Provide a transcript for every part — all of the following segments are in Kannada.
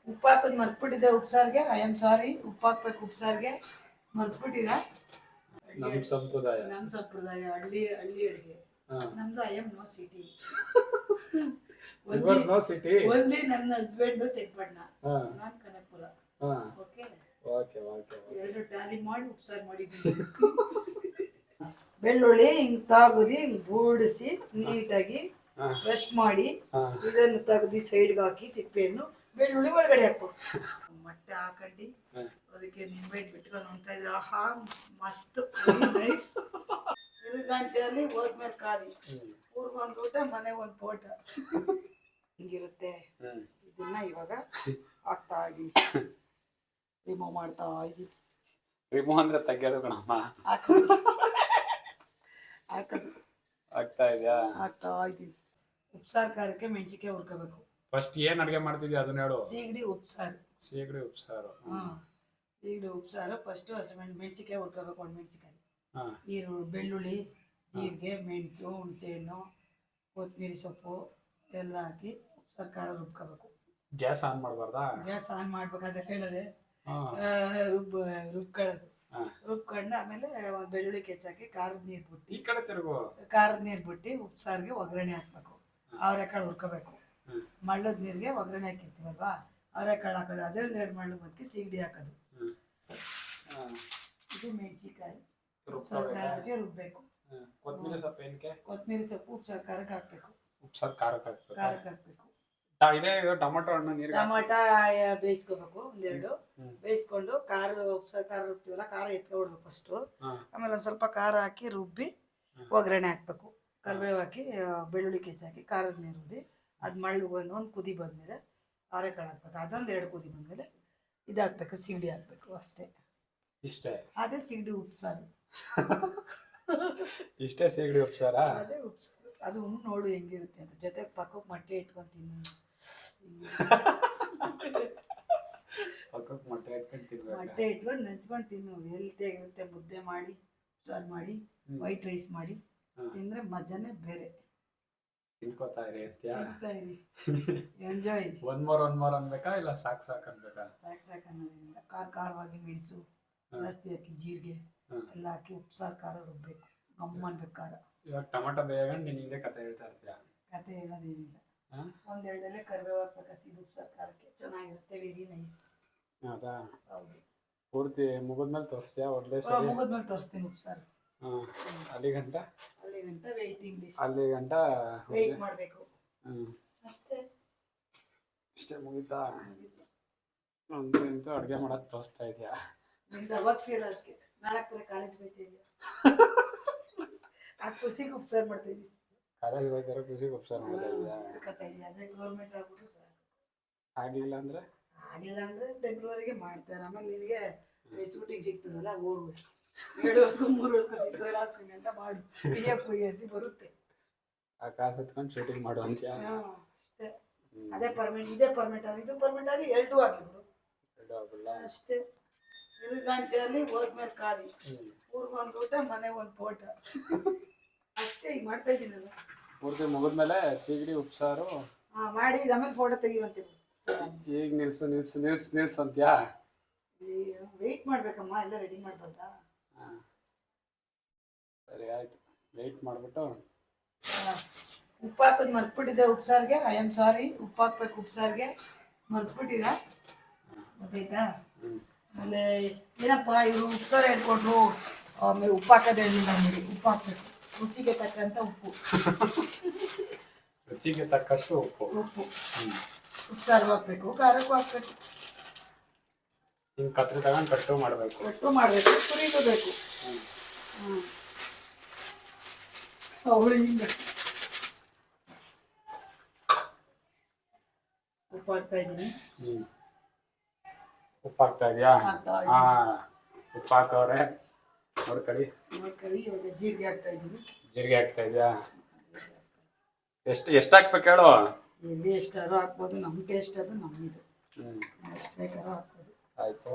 ಉಪ್ಪು ಹಾಕೋದು ಮರ್ತ್ಬಿಟ್ಟಿದ್ದೆ ಉಪ್ಸಾರಿಗೆ. I am sorry. ಉಪ್ಪು ಹಾಕ್ಬೇಕು ಉಪ್ಸಾರಿಗೆ, ಮರ್ತ್ಬಿಟ್ಟಿದೆ. ನಮ್ಮ ಸಂಪ್ರದಾಯ ಹಳ್ಳಿ ಅಡುಗೆ. ನಮ್ದು I am no city. No city. Only ನನ್ನ ಹಸ್ಬೆಂಡು ಚೆಕ್ಪಟ್ನ, ನಾನು ಕನಕಪುರ. Okay okay okay. ಎರಡು ಟ್ಯಾಲಿ ಮಾಡಿ ಉಪ್ಸಾರು ಮಾಡಿದ್ದೀನಿ. ಬೆಳ್ಳುಳ್ಳಿ ಹಿಂಗ್ ತಾಗುದಿ, ಹಿಂಗ್ ಬೂಡಿಸಿ ನೀಟಾಗಿ ಬ್ರಷ್ ಮಾಡಿ ಇದನ್ನು ತೆಗ್ದು ಸೈಡ್ಗೆ ಹಾಕಿ ಸಿಪ್ಪೆಯನ್ನು ಬೆಳ್ಳುಳ್ಳಿ ಒಳಗಡೆ ಹಾಕ್ಬೇಕು. ಮೊಟ್ಟೆ ಹಾಕಂಡು ಅದಕ್ಕೆ ನಿಂಬೆ ಬಿಟ್ಕೊಂಡು ನೋಡ್ತಾ ಇದ್ರೆ ಆಹಾ ಮಸ್ತ್ ನೈಸ್. ಗಂಟೆಯಲ್ಲಿ ಹೋದ್ಮೇಲೆ ಖಾಲಿ, ಊರ್ಗೊಂದು ಊಟ ಮನೆಗೆ ಒಂದು ಫೋಟ ಹಿಂಗಿರುತ್ತೆ. ಇದನ್ನ ಇವಾಗ ಹಾಕ್ತಾ ಇದೀನಿ, ರಿಮೂವ್ ಮಾಡ್ತಾ ಇದೀನಿ. ರಿಮೂವ್ ಅಂದ್ರೆ ತೆಗೆಯೋದು ಕಣಮ್ಮ. ಆಗ್ತಾ ಇದೆಯಾ? ಆಗ್ತಾ ಇದೀನಿ. ಉಪ್ಸಾರು ಖಾರಕ್ಕೆ ಮೆಣಸಿನ್ಕಾಯಿ ಹುರ್ಕೋಬೇಕು. ಫಸ್ಟ್ ಏನ್ ಅಡ್ಗೆ ಮಾಡ್ತಿದ್ಯಾ ಅದನ್ನ ಹೇಳು. ಸೀಗಡಿ ಉಪ್ಸಾರು. ಸೀಗಡಿ ಉಪ್ಸಾರು. ಸೀಗಡಿ ಉಪ್ಸಾರು ಫಸ್ಟ್ ಮೆಣಸಿನ್ಕಾಯಿ ಹುರ್ಕೋಬೇಕು. ಒಂದು ಮೆಣಸಿನ್ಕಾಯಿ, ಬೆಳ್ಳುಳ್ಳಿ, ಜೀರಿಗೆ, ಮೆಣಸು, ಹುಣಸೆಹಣ್ಣು, ಕೊತ್ತಂಬರಿ ಸೊಪ್ಪು ಎಲ್ಲ ಹಾಕಿ ಉಪ್ಸಾರು ಖಾರ ರುಬ್ಕೋಬೇಕು. ಗ್ಯಾಸ್ ಆನ್ ಮಾಡಬಾರ್ದಾ? ಗ್ಯಾಸ್ ಆನ್ ಮಾಡ್ಬೇಕಾದ್ರೆ ಹೇಳಿದ್ರೆ ರುಬ್ಕೊಳ್ಳೋದು. ರುಬ್ಕೊಂಡು ಆಮೇಲೆ ಒಂದು ಬೆಳ್ಳುಳ್ಳಿ ಕೆಚ್ಚಾಕಿ ಖಾರದ ನೀರು ಬಿಟ್ಟು, ಈ ಕಡೆ ತಿರುಗು, ಖಾರದ ನೀರು ಬಿಟ್ಟು ಉಪ್ಸಾರಿಗೆ ಒಗ್ಗರಣೆ ಹಾಕ್ಬೇಕು. ಅವರೆಕಾಳು ಹುರ್ಕೋಬೇಕು. ಮಳ್ಳದ ನೀರಿಗೆ ಒಗ್ಗರಣೆ ಹಾಕಿರ್ತೀವಲ್ವಾ, ಅವರೆಕಾಳು ಹಾಕೋದು. ಅದರಲ್ಲಿ 2 ಮಳ್ಳು ಬದುಕಿ ಸೀಗಡಿ ಹಾಕೋದು. ಇದು ಮೆಣಸಿನ್ಕಾಯಿ ಉಪ್ಸಾರು ಖಾರಕ್ಕೆ ರುಬ್ಬೇಕು. ಕೊತ್ತಂಬರಿ ಸೊಪ್ಪು ಏನಕ್ಕೆ? ಕೊತ್ತಂಬರಿ ಸೊಪ್ಪು ಉಪ್ಸಾರು ಖಾರಕ್ಕೆ ಹಾಕ್ಬೇಕು. ಉಪ್ಸಾರು ಖಾರಕ್ಕೆ ಹಾಕ್ಬೇಕು. ಇದೇ ಟೊಮೊಟೊ ಹಣ್ಣು ನೀರು, ಟೊಮೊಟ ಬೇಯಿಸ್ಕೋಬೇಕು. ಒಂದೆರಡು ಬೇಯಿಸ್ಕೊಂಡು ಉಪ್ಸಾರು ಖಾರ ರುಬ್ತೀವಲ್ಲ, ಖಾರ ಎತ್ಕೊಬಿಡ್ಬೇಕು ಫಸ್ಟು. ಆಮೇಲೆ ಒಂದು ಸ್ವಲ್ಪ ಖಾರ ಹಾಕಿ ರುಬ್ಬಿ ಒಗ್ಗರಣೆ ಹಾಕ್ಬೇಕು. ಕರಿಬೇವು ಹಾಕಿ ಬೆಳ್ಳುಳ್ಳಿ ಕೆಚ್ಚಾಕಿ ಖಾರದ ನೀರು ಉದ್ದಿ ಅದು ಮಳ್ಳು ಒಂದು ಕುದಿ ಬಂದಮೇಲೆ ಅವರೆಕಾಳು ಹಾಕ್ಬೇಕು. ಅದೊಂದು 2 ಕುದಿ ಬಂದಮೇಲೆ ಇದು ಹಾಕ್ಬೇಕು, ಸಿಗಡಿ ಹಾಕ್ಬೇಕು. ಅಷ್ಟೇ, ಇಷ್ಟೇ. ಅದೇ ಸಿಗಡಿ ಉಪ್ಸಾರು. ಇಷ್ಟೇ ಸಿಗಡಿ ಉಪ್ಸಾರ. ಅದೇ ಉಪ್ಸಾರು. ಅದು ನೋಡು ಹೆಂಗಿರುತ್ತೆ ಅಂತ. ಜೊತೆಗೆ ಪಕ್ಕಕ್ಕೆ ಮೊಟ್ಟೆ ಇಟ್ಕೊಂಡು ತಿನ್ನು. ಪಕ್ಕಕ್ಕೆ ಮೊಟ್ಟೆ ಇಟ್ಕೊಂಡು ತಿನ್ಬೇಕು. ಮೊಟ್ಟೆ ಇಟ್ಕೊಂಡು ನೆಂಚ್ಕೊಂಡು ತಿನ್ನು. ಹೆಲ್ತಿಯಾಗಿರುತ್ತೆ. ಮುದ್ದೆ ಮಾಡಿ ಉಪ್ಸಾರು ಮಾಡಿ ವೈಟ್ ರೈಸ್ ಮಾಡಿ ತಿಂದರೆ ಮಜಾನೇ ಬೇರೆ. ತಿನ್ಕೋತಾ ಇರಿ ಅಂತ್ಯಾ? ಎಂಜಾಯ್. ಒನ್ ಮೋರ್ ಅನ್ಬೇಕಾ ಇಲ್ಲ ಸಾಕು ಅನ್ಬೇಕಾ? ಸಾಕು ಅನ್ನೋದೇನಿಲ್ಲ. ಖಾರವಾಗಿ ಮೆಣಸು ಜಾಸ್ತಿ ಹಾಕಿ ಜೀರಿಗೆ ಎಲ್ಲ ಹಾಕಿ ಉಪ್ಸಾರು ಖಾರ ರುಬ್ಬೇಕು. ಗಮ್ಮ ಅನ್ಬೇಕು ಖಾರ. ಇವಾಗ ಟೊಮೊಟೊ ಬೇಯಗಂಡು ನೀನು ಹಿಂಗೆ ಕತೆ ಹೇಳ್ತಾ ಇರ್ತೀಯ? ಕತೆ ಹೇಳೋದೇನಿಲ್ಲ. ಒಂದೆರಡು ಎಲೆ ಕರಿಬೇವು ಹಾಕ್ಬೇಕು. ಹಸಿದು ಉಪ್ಸಾರು ಖಾರಕ್ಕೆ ಚೆನ್ನಾಗಿರುತ್ತೆ. Very nice. ಹೌದಾ? ಹೌದು. ಪೂರ್ತಿ ಮುಗಿದ್ಮೇಲೆ ತೋರಿಸ್ತೀಯಾ? ಮುಗಿದ್ಮೇಲೆ ತೋರಿಸ್ತೀನಿ ಉಪ್ಸಾರು. ಅಲ್ಲಿ ಗಂಟ ವೇಟಿಂಗ್ ಲಿಸ್ಟ್. ಅಲ್ಲಿ ಗಂಟ ವೇಟ್ ಮಾಡಬೇಕು. ಅಷ್ಟೇ. ಇಷ್ಟೇ ಮುಗಿತಾ? ಅಂತೂ ಅಡುಗೆ ಮಾಡೋದು ತೋರಿಸ್ತಾ ಇದೆಯಾ? ನಿಂದ ಹೋಗ್ತೀರ ಅದಕ್ಕೆ 4 ಕಾಲೇಜ್ ಹೋಗ್ತಿದ್ಯಾ? ಆ ಖುಷಿಗೆ ಉಪ್ಸಾರು ಮಾಡ್ತಾ ಇದ್ದೀವಿ. ಕಾಲೇಜ್ ಹೋಗ್ತಾರೆ, ಖುಷಿಗೆ ಉಪ್ಸಾರು ಮಾಡ್ತಾ ಇದೆಯಾ? ಅದೇ ಗೌರ್ಮೆಂಟ್ ಆಗ್ಬಿಟ್ಟು ಸಾಕು. ಆಗಿಲ್ಲ ಅಂದ್ರೆ ಫೆಬ್ರವರಿಗೆ ಮಾಡ್ತಾರೆ. ಆಮೇಲೆ ನಿನಗೆ ಶೂಟಿಂಗ್ ಸಿಗ್ತದಲ್ಲ, ಹೋಗ್ಬೇಕು. 2 ವರ್ಷಕ್ಕೂ 3 ವರ್ಷಕ್ಕೂ ಸಿಗ್ತದೆ. ಲಾಸ್ಟಿಂಗ್ ಅಂತ ಮಾಡು. PF ಬರುತ್ತೆ. ಆ ಕಾಸು ಎತ್ಕೊಂಡು ಶೂಟಿಂಗ್ ಮಾಡು ಅಂತ. ಅಷ್ಟೇ. ಅದೇ ಪರ್ಮನೆಂಟ್. ಇದೇ ಪರ್ಮನೆಂಟ್ ಆಗಿ ಇದು ಪರ್ಮನೆಂಟ್ ಆಗಿ 2 ಆಗಲಿ ಬಿಡು. 2 ಆಗಲ್ಲ ಅಷ್ಟೇ. 2 ಗಂಟೆಯಲ್ಲಿ ಹೋದ್ಮೇಲೆ ಖಾಲಿ, ಊರ್ಗೊಂದು ಊಟ ಮನೆಗೆ ಒಂದು ಫೋಟ ಅಷ್ಟೇ. ಈಗ ಮಾಡ್ತಾ ಇದ್ದೀನಲ್ಲ. ಪೂರ್ತಿ ಮುಗಿದ್ಮೇಲೆ ಸೀಗಡಿ ಉಪ್ಸಾರು ಮಾಡಿ ಆಮೇಲೆ ಫೋಟೋ ತೆಗಿವಂತೀವಿ. ಈಗ ನಿಲ್ಸು ಅಂತ್ಯಾ? ವೆಯ್ಟ್ ಮಾಡ್ಬೇಕಮ್ಮ. ಎಲ್ಲ ರೆಡಿ ಮಾಡ್ಬೋದಾ? ಸರಿ ಆಯ್ತು, ವೆಯ್ಟ್ ಮಾಡಿಬಿಟ್ಟು. ಉಪ್ಪು ಹಾಕೋದು ಮರ್ತ್ಬಿಟ್ಟಿದ್ದೆ ಉಪ್ಸಾರಿಗೆ. I am sorry. ಉಪ್ಪು ಹಾಕ್ಬೇಕು ಉಪ್ಸಾರಿಗೆ, ಮರ್ತ್ಬಿಟ್ಟಿದೆ. ಗೊತ್ತಾಯ್ತಾ? ಆಮೇಲೆ ಏನಪ್ಪ ಇವರು ಉಪ್ಸಾರು ಹೇಳ್ಕೊಟ್ರು, ಆಮೇಲೆ ಉಪ್ಪು ಹಾಕೋದು ಹೇಳಿಲ್ಲ ನಮಗೆ. ಉಪ್ಪು ಹಾಕ್ಬೇಕು, ರುಚಿಗೆ ತಕ್ಕಂಥ ಉಪ್ಪು. ರುಚಿಗೆ ತಕ್ಕಷ್ಟು ಉಪ್ಪು. ಉಪ್ಸಾರು ಹಾಕ್ಬೇಕು, ಖಾರಕ್ಕೂ ಹಾಕ್ಬೇಕು. ಹಿಂಗೆ ಕತ್ರಿ ತಗೊಂಡು ಕಟ್ಟು ಮಾಡಬೇಕು. ಕುರಿಬೇಕು. ಅವಳು ಹಿಂಗೆ ಉಪ್ಪು ಹಾಕ್ತಾ ಇದ್ದೀನಿ. ಉಪ್ಪು ಹಾಕ್ತಾ ಇದೆಯಾ? ಉಪ್ಪು ಹಾಕವ್ರೆ ನೋಡ್ಕೊಳ್ಳಿ. ಇವಾಗ ಜೀರಿಗೆ ಹಾಕ್ತಾ ಇದ್ದೀನಿ. ಜೀರಿಗೆ ಹಾಕ್ತಾ ಇದೆಯಾ? ಎಷ್ಟು ಹಾಕ್ಬೇಕು ಹೇಳು? ಎಲ್ಲಿ ಎಷ್ಟಾದ್ರೂ ಹಾಕ್ಬೋದು. ನಮ್ಮ ಟೇಸ್ಟ್ ಅದು ನಮ್ಮಿದು. ಎಷ್ಟು ಬೇಕಾದ್ರೂ ಹಾಕ್ಬೋದು. ಆಯಿತು.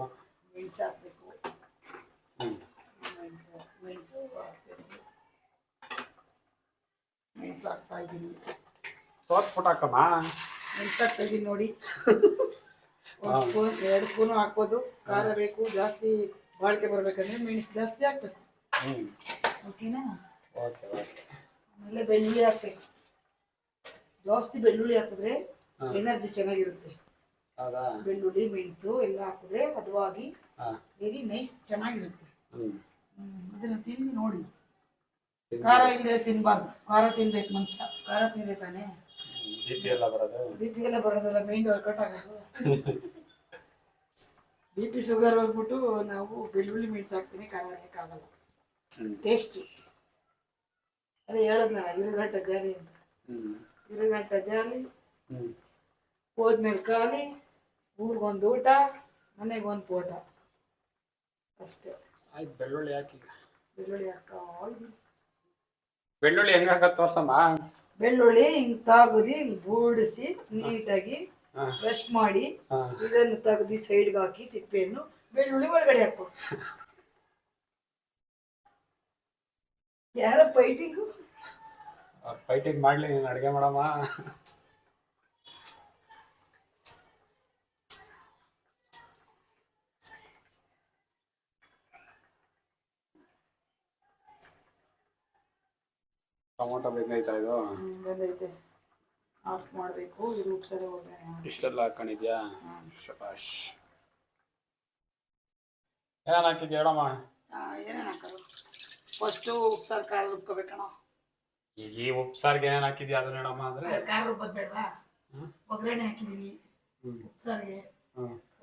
ಮೆಣಸು ಹಾಕ್ಬೇಕು. ಮೆಣಸು ಹಾಕ್ಬೇಕು. ಮೆಣಸು ಹಾಕ್ತಾ ಇದ್ದೀನಿ. ತೋರಿಸ್ಬಿಟ್ಟು ಹಾಕಮ್ಮ. ಮೆಣಸು ಹಾಕ್ತಾ ಇದ್ದೀನಿ ನೋಡಿ. ಒಂದು ಸ್ಪೂನ್ 2 ಸ್ಪೂನು ಹಾಕ್ಬೋದು. ಖಾರ ಬೇಕು ಜಾಸ್ತಿ ಬಾಳಿಕೆ ಬರ್ಬೇಕಂದ್ರೆ ಮೆಣಸು ಜಾಸ್ತಿ ಹಾಕ್ಬೇಕು. ಓಕೆನಾ? Okay okay. ಆಮೇಲೆ ಬೆಳ್ಳುಳ್ಳಿ ಹಾಕ್ಬೇಕು. ಜಾಸ್ತಿ ಬೆಳ್ಳುಳ್ಳಿ ಹಾಕಿದ್ರೆ ಎನರ್ಜಿ ಚೆನ್ನಾಗಿರುತ್ತೆ. ಹೌದಾ? ಬೆಳ್ಳುಳ್ಳಿ ಮೆಣಸು ಎಲ್ಲ ಹಾಕಿದ್ರೆ ಹದವಾಗಿ ವೆರಿ ನೈಸ್ ಚೆನ್ನಾಗಿರುತ್ತೆ. ಅದನ್ನ ತಿಂದು ನೋಡಿ. ಖಾರ ಇಲ್ಲದೆ ತಿನ್ಬಾರ್ದು. ಖಾರ ತಿನ್ಬೇಕು ಮನ್ಸ. ಖಾರ ತಿಂದ್ರೆ ತಾನೆ ಬಿ ಪಿ ಎಲ್ಲ ಬರೋದಲ್ಲ, ಮೈಂಡ್ ವರ್ಕೌಟ್ ಆಗೋದು. ಬಿ ಪಿ ಶುಗರ್ ಹೋಗ್ಬಿಟ್ಟು ನಾವು ಬೆಳ್ಳುಳ್ಳಿ ಮೆಣಸು ಹಾಕ್ತೀನಿ, ಖಾರ ಹಾಕಕ್ಕಾಗಲ್ಲ. ಟೇಸ್ಟಿ. ಅದೇ ಹೇಳದ್ನಲ್ಲ ಇರುಗಂಟ ಜಾಲಿ ಅಂತ. ಇರುಗಂಟ ಜಾಲಿ ಹೋದ್ಮೇಲೆ ಖಾಲಿ, ಊರಿಗೊಂದು ಊಟ, ಮನೆಗೊಂದು ಪೋಟ ಅಷ್ಟೇ. ಆಯ್ತು. ಬೆಳ್ಳುಳ್ಳಿ ಹಾಕಿ. ಬೆಳ್ಳುಳ್ಳಿ ಹಾಕ. ಬೆಳ್ಳುಳ್ಳಿ ಹೆಂಗ ಹಾಕತ್ ತೋರ್ಸಮ್ಮ. ಬೆಳ್ಳುಳ್ಳಿ ಹಿಂಗ್ ತಾಗುದಿ ಹಿಂಗ್ ಬೂಡಿಸಿ ನೀಟಾಗಿ ಫ್ರೆಶ್ ಮಾಡಿ ಇದನ್ನು ತೆಗ್ದು ಸೈಡ್ಗೆ ಹಾಕಿ ಸಿಪ್ಪೆಯನ್ನು ಬೆಳ್ಳುಳ್ಳಿ ಒಳಗಡೆ ಹಾಕು. ಯಾರ ಫೈಟಿಂಗ್ ಮಾಡ್ಲಿ ನೀನು ಅಡುಗೆ ಮಾಡಮ್ಮ. ಟೊಮೊಟೊ ಬೆಂದೈತಾ? ಇದು ಬೆಂದೈತೆ. ಆಫ್ ಮಾಡಬೇಕು. ಇದು ಉಪ್ಸರೆ ಹೋಗ್ತಾನೆ. ಇಷ್ಟೆಲ್ಲ ಹಾಕೊಂಡಿದ್ಯಾ? ಶಬಾಷ್. ಏನೇನು ಹಾಕಿದ್ಯಾ ಹೇಳಮ್ಮ. ಏನೇನು ಹಾಕೋದು? ಫಸ್ಟು ಉಪ್ಸಾರು ಖಾರ ರುಬ್ಕೋಬೇಕಣ. ಈಗ ಈ ಉಪ್ಸಾರ್ಗೆ ಏನೇನು ಹಾಕಿದ್ಯಾ ಅದನ್ನ ಹೇಳಮ್ಮ. ಅಂದ್ರೆ ಖಾರ ರುಬ್ಬೋದು ಬೇಡವಾ? ಒಗ್ಗರಣೆ ಹಾಕಿದ್ದೀನಿ ಉಪ್ಸಾರಿಗೆ.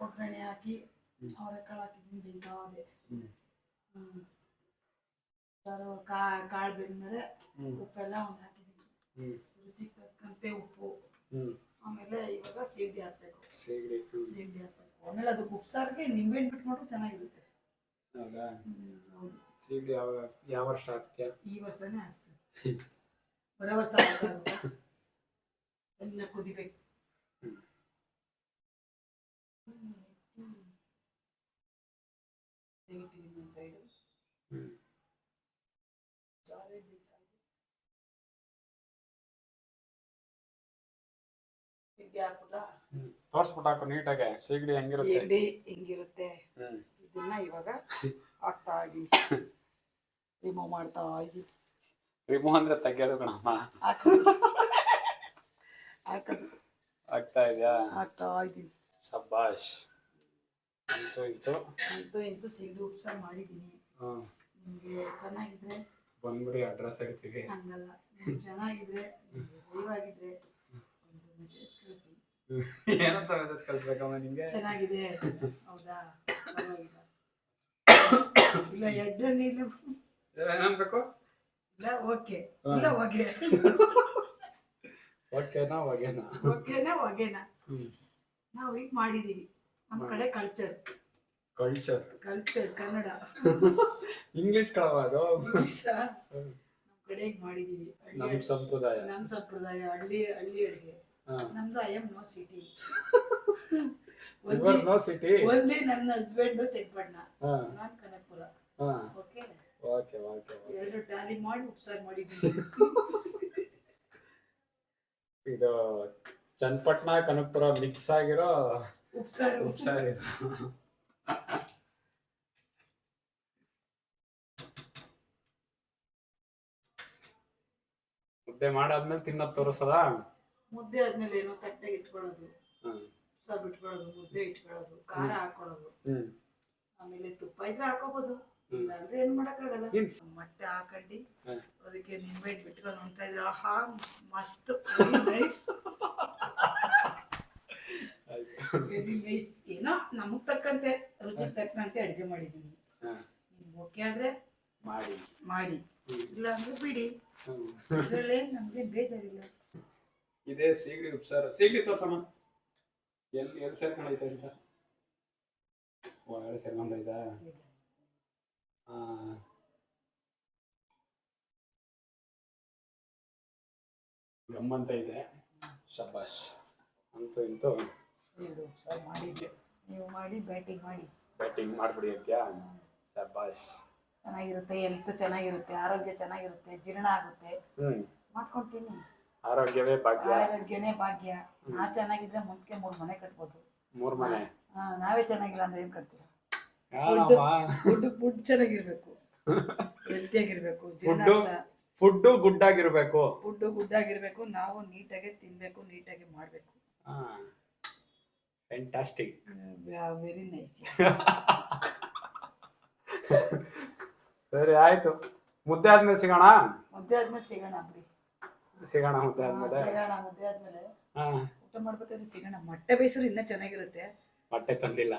ಒಗ್ಗರಣೆ ಹಾಕಿ ಅವರೆಕಾಳು ಹಾಕಿದ್ದೀನಿ, ಬೆಂದಾದೆ. ಕಾಳು ಬೆಂದ್ಮೇಲೆ ಉಪ್ಪೆಲ್ಲ ಒಂದು ಹಾಕಿದ್ದೀನಿ, ರುಚಿಗೆ ತಕ್ಕಂತೆ ಉಪ್ಪು. ಆಮೇಲೆ ಇವಾಗ ಸೀಗಡಿ ಹಾಕ್ಬೇಕು. ಸೀಗಡಿ ಹಾಕ್ಬೇಕು. ಆಮೇಲೆ ಅದಕ್ಕೆ ಉಪ್ಸಾರಿಗೆ ನಿಂಬೆಹಣ್ಣು ಬಿಟ್ಟು ಮಾಡ್ರು ಚೆನ್ನಾಗಿರುತ್ತೆ. ಹೌದಾ? ಹೌದು. ಸೀಗಡಿ ಯಾವ ವರ್ಷ ಹಾಕ್ತೀಯ? ಈ ವರ್ಷನೇ ಹಾಕ್ತೀನಿ. ಬರೋ ವರ್ಷ ಹಾಕಾಗುತ್ತೆ. ಚೆನ್ನಾಗಿ ಕುದಿಬೇಕು. ಸೈಡು ತೋರ್ಸ್ಬಿಟ್ಟು ಹಾಕು ನೀಟಾಗೆ. ಸೀಗಡಿ ಹೆಂಗಿರುತ್ತೆ? ಸೀಗಡಿ ಹಿಂಗಿರುತ್ತೆ. ಇದನ್ನ ಇವಾಗ ಹಾಕ್ತಾ ಇದೀನಿ, ರಿಮೂವ್ ಮಾಡ್ತಾ ಇದೀನಿ. ರಿಮೂವ್ ಅಂದ್ರೆ ತೆಗೆಯೋದು ಕಣಮ್ಮ. ಹಾಕೋದು ಆಗ್ತಾ ಇದೆಯಾ? ಹಾಕ್ತಾ ಇದೀನಿ. ಶಬಾಷ್. ಅಂತೂ ಇಂತೂ ಸೀಗಡಿ ಉಪ್ಸಾರು ಮಾಡಿದ್ದೀನಿ. ನಿಮಗೆ ಚೆನ್ನಾಗಿದ್ರೆ ಬಂದ್ಬಿಡಿ, ಅಡ್ರೆಸ್ ಹೇಳ್ತೀವಿ. ಹಂಗಲ್ಲ, ಚೆನ್ನಾಗಿದ್ರೆ ದಯವಾಗಿದ್ರೆ ಒಂದು ಮೆಸೇಜ್ ಕಳಿಸಿ. ಏನಂತ ಮೆಸೇಜ್ ಕಳಿಸ್ಬೇಕಮ್ಮ ನಿಂಗೆ? ಚೆನ್ನಾಗಿದೆ. ಹೌದಾ? ಪರವಾಗಿಲ್ಲ. ಇಲ್ಲ ಎಡ್ಡನಿಲ್ಲ ಏನನ್ಬೇಕು? ಇಲ್ಲ ಓಕೆ. ಇಲ್ಲ ಹೊಗೆ. ಓಕೆನಾ ಹೊಗೆನಾ? ಓಕೆನಾ ಹೊಗೆನಾ? ನಾವು ಈಗ ಮಾಡಿದೀವಿ. ನಮ್ಮ ಕಡೆ ಕಲ್ಚರ್ ಕನ್ನಡ. ಇಂಗ್ಲಿಷ್ ಕಳವ ಅದು. ನಮ್ಮ ಕಡೆ ಈಗ ಮಾಡಿದೀವಿ. ನಮ್ಮ ಸಂಪ್ರದಾಯ ಹಳ್ಳಿ ಅಡುಗೆ. ನಮ್ದು I am no city. No city. ಒಂದೇ ನನ್ನ ಹಸ್ಬೆಂಡ್ ಚನ್ನಪಟ್ಟಣ, ನಾನು ಕನಕಪುರ. Okay okay okay. ಎರಡು ಟ್ಯಾಲಿ ಮಾಡಿ ಉಪ್ಸಾರು ಮಾಡಿದ್ದೀನಿ. ಇದು ಚನ್ನಪಟ್ಟಣ ಕನಕಪುರ ಮಿಕ್ಸ್ ಆಗಿರೋ ಉಪ್ಸಾರು ಇದು. ಮುದ್ದೆ ಮಾಡಾದ್ಮೇಲೆ ತಿನ್ನೋದು ತೋರಿಸದ? ಮುದ್ದೆ ಆದ್ಮೇಲೆ ಏನೋ ತಟ್ಟೆಗೆ ಇಟ್ಕೊಳ್ಳೋದು, ಉಪ್ಸಾರು ಇಟ್ಕೊಳ್ಳೋದು, ಮುದ್ದೆ ಇಟ್ಕೊಳ್ಳೋದು, ಖಾರ ಹಾಕೊಳ್ಳೋದು. ಆಮೇಲೆ ತುಪ್ಪ ಇದ್ರೆ ಹಾಕೋಬಹುದು, ಇಲ್ಲ ಅಂದ್ರೆ ಏನ್ ಮಾಡಕ್ಕಾಗಲ್ಲ. ಮೊಟ್ಟೆ ಹಾಕಂಡಿ ಅದಕ್ಕೆ ನಿಂಬೆಹಣ್ಣು ಬಿಟ್ಕೊಂಡು ನೋಡ್ತಾ ಇದ್ರೆ ಆಹಾ ಮಸ್ತ್. Very nice. ಏನೋ ನಮಗ್ ತಕ್ಕಂತೆ ರುಚಿಗೆ ತಕ್ಕಂತೆ ಅಡುಗೆ ಮಾಡಿದೀನಿ. ಓಕೆ ಆದ್ರೆ ಮಾಡಿ, ಇಲ್ಲ ಅಂದ್ರೆ ಬಿಡಿ. ಇದ್ರಲ್ಲೇ ನಮ್ಗೆ ಬೇಜಾರಿಲ್ಲ. ಇದೇ ಸೀಗಡಿ ಉಪ್ಸಾರು. ಸೀಗಡಿ ತೋರ್ಸಮ್ಮ. ಎಲ್ಲಿ ಸೇರ್ಕೊಂಡೈತೆ ಅಂತ? ಒಳಗಡೆ ಸೇರ್ಕೊಂಡೈತಾ? ಗಮ್ಮಂತ ಇದೆ. ಶಬಾಷ್. ಅಂತೂ ಇಂತೂ ಮಾಡಿದ್ದೆ. ನೀವು ಮಾಡಿ ಬ್ಯಾಟಿಂಗ್ ಮಾಡ್ಬಿಡಿ ಅಂತ್ಯಾ? ಶಬಾಷ್. ಚೆನ್ನಾಗಿರುತ್ತೆ, ಹೆಲ್ತ್ ಚೆನ್ನಾಗಿರುತ್ತೆ, ಆರೋಗ್ಯ ಚೆನ್ನಾಗಿರುತ್ತೆ, ಜೀರ್ಣ ಆಗುತ್ತೆ. ಮಾಡ್ಕೊಂತೀನಿ. ಆರೋಗ್ಯವೇ ಭಾಗ್ಯ. ನಾ ಚೆನ್ನಾಗಿದ್ರೆ ಮುಂದಕ್ಕೆ 3 ಮನೆ ಕಟ್ಬೋದು. ಮೂರ್ ಮನೆ. ನಾವೇ ಚೆನ್ನಾಗಿಲ್ಲ ಅಂದ್ರೆ ಏನ್ ಕಟ್ತೀರಾ? ಯಾರಮ್ಮ? ಫುಡ್ ಚೆನ್ನಾಗಿರ್ಬೇಕು, ಹೆಲ್ತಿ ಆಗಿರ್ಬೇಕು, ಫುಡ್ ಗುಡ್ ಆಗಿರ್ಬೇಕು, ಫುಡ್ ಗುಡ್ ಆಗಿರ್ಬೇಕು, ನಾವು ನೀಟಾಗಿ ತಿನ್ಬೇಕು, ನೀಟಾಗಿ ಮಾಡ್ಬೇಕು. ಫ್ಯಾಂಟಾಸ್ಟಿಕ್. Very nice. ಸರಿ ಆಯ್ತು, ಮುದ್ದೆ ಆದ್ಮೇಲೆ ಸಿಗೋಣ. ಮುದ್ದೆ ಆದ್ಮೇಲೆ ಸಿಗೋಣ ಬಿಡಿ. ಸಿಗೋಣ ಮುದ್ದೆ ಆದ್ಮೇಲೆ. ಮುದ್ದೆ ಆದ್ಮೇಲೆ ಊಟ ಮಾಡ್ಬೇಕಾದ್ರೆ ಸಿಗೋಣ. ಮೊಟ್ಟೆ ಬೇಯಿಸಿದ್ರೆ ಇನ್ನೂ ಚೆನ್ನಾಗಿರುತ್ತೆ. ಮೊಟ್ಟೆ ತಂದಿಲ್ಲ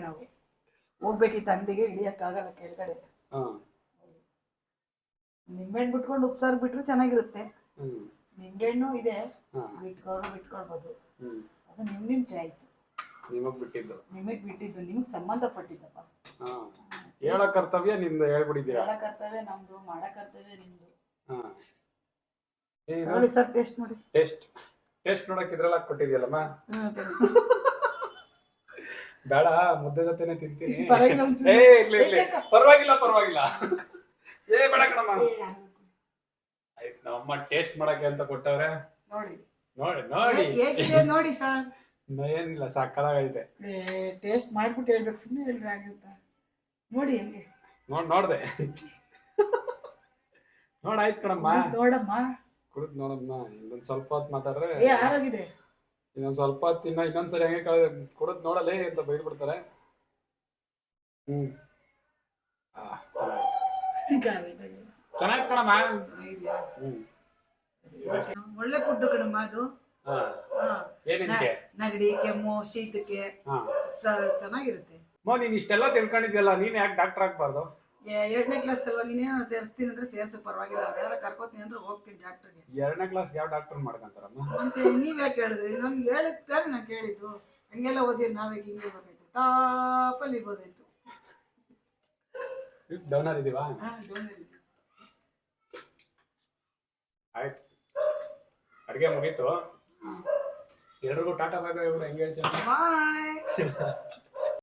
ನಾವು. ಹೋಗ್ಬೇಕಿತ್ತು ಅಂಗಡಿಗೆ, ಇಳಿಯಕ್ಕಾಗಲ್ಲ ಕೆಳಗಡೆ. ನಿಂಬೆಹಣ್ಣು ಬಿಟ್ಕೊಂಡು ಉಪ್ಸಾರು ಬಿಟ್ರು ಚೆನ್ನಾಗಿರುತ್ತೆ. ನಿಂಬೆಹಣ್ಣು ಇದೆ, ಬಿಟ್ಕೊಳ್ಬೋದು. ಅದು ನಿಮ್ ಚಾಯ್ಸ್. ನಿಮಗ್ ಬಿಟ್ಟಿದ್ದು. ನಿಮಗ್ ಸಂಬಂಧಪಟ್ಟಿದ್ದಪ್ಪ. ಹೇಳೋ ಕರ್ತವ್ಯ ನಿಮ್ದು, ಹೇಳ್ಬಿಟ್ಟಿದ್ದೀರಾ. ಹೇಳೋ ಕರ್ತವ್ಯ ನಮ್ದು, ಮಾಡೋ ಕರ್ತವ್ಯ ನಿಮ್ದು. ನೋಡಿ ಸರ್, ಟೇಸ್ಟ್ ನೋಡಿ. ಟೇಸ್ಟ್ ನೋಡಕ್ ಇದ್ರೆಲ್ಲ ಕೊಟ್ಟಿದ್ಯಲ್ಲಮ್ಮ. ಬೇಡ, ಮುದ್ದೆ ಜೊತೆನೆ ತಿಂತೀನಿ. ಪರವಾಗಿಲ್ಲ. ಏ ಬೇಡ ಕಣಮ್ಮ. ಆಯ್ತು, ನಮ್ಮಮ್ಮ ಟೇಸ್ಟ್ ಮಾಡಕ್ಕೆ ಅಂತ ಕೊಟ್ಟವ್ರೆ. ನೋಡಿ ಸರ್. ಏನಿಲ್ಲ, ಸಕ್ಕದಾಗೈತೆ. ಟೇಸ್ಟ್ ಮಾಡ್ಬಿಟ್ಟು ಹೇಳ್ಬೇಕು, ಸುಮ್ಮನೆ ಹೇಳಿದ್ರೆ ಆಗಿರುತ್ತಾ? ನೋಡಿ ಹೆಂಗೆ. ನೋಡ್ದೆ. ಆಯ್ತು ಕಣಮ್ಮ. ನೋಡಮ್ಮ, ಕುಡಿದ್ ನೋಡಮ್ಮ. ಇನ್ನೊಂದ್ ಸ್ವಲ್ಪ ಹೊತ್ತು ಮಾತಾಡ್ರೆ ಆರೋಗಿದೆ. ಇನ್ನೊಂದ್ ಸ್ವಲ್ಪ ಹೊತ್ತು ಇನ್ನೊಂದ್ಸರಿ ಹೆಂಗೆ ಕುಡಿದ್ ನೋಡಲೇ ಅಂತ ಬೈದ್ ಬಿಡ್ತಾರೆ. ಚೆನ್ನಾಯ್ತು ಕಣಮ್ಮ. ಒಳ್ಳೆ ಫುಡ್ ಕಣಮ್ಮ ಅದು. ನೆಗಡಿ, ಕೆಮ್ಮು, ಶೀತಕ್ಕೆ ಚೆನ್ನಾಗಿರುತ್ತೆ. ನೀನ್ ಇಷ್ಟೆಲ್ಲ ತಿಳ್ಕೊಂಡಿದ್ಯಲ್ಲ, ನೀನ್ ಯಾಕೆ ಡಾಕ್ಟರ್ ಆಗ್ಬಾರ್ದು? 2ನೇ ಕ್ಲಾಸ್ ಅಲ್ವಾ, ನೀನೇನೋ ಸೇರಿಸ್ತೀನಿ ಅಂದ್ರೆ ಸೇರ್ಸು, ಪರವಾಗಿಲ್ಲ. ಯಾರ ಕರ್ಕೋತೀನಿ ಅಂದ್ರೆ ಹೋಗ್ತೀನಿ ಡಾಕ್ಟರ್ಗೆ. 2ನೇ ಕ್ಲಾಸ್ ಯಾವ ಡಾಕ್ಟರ್ ಮಾಡ್ಕೊಂತಾರಮ್ಮ? ಮತ್ತೆ ನೀವ್ ಯಾಕೆ ಹೇಳಿದ್ರಿ? ನನ್ಗೆ ಹೇಳಿದ್ದಾರೆ, ನಾನು ಕೇಳಿದ್ದು. ಹಂಗೆಲ್ಲ ಓದಿ ನಾವೇ ಹಿಂಗೆ ಬೇಕಾಯ್ತು, ಟಾಪಲ್ಲಿ ಇರ್ಬೋದಾಯ್ತು. ಡೌನರ್ ಇದೀವಾ? ಆಯ್ತು, ಅಡ್ಗೆ ಮುಗೀತು. ಎಲ್ರಿಗೂ ಟಾಟಾ ಬಾಯ್ ಬಾಯ್. ಹೆಂಗೆ ಹೇಳ್ತೀನಿ? ಬಾಯ್.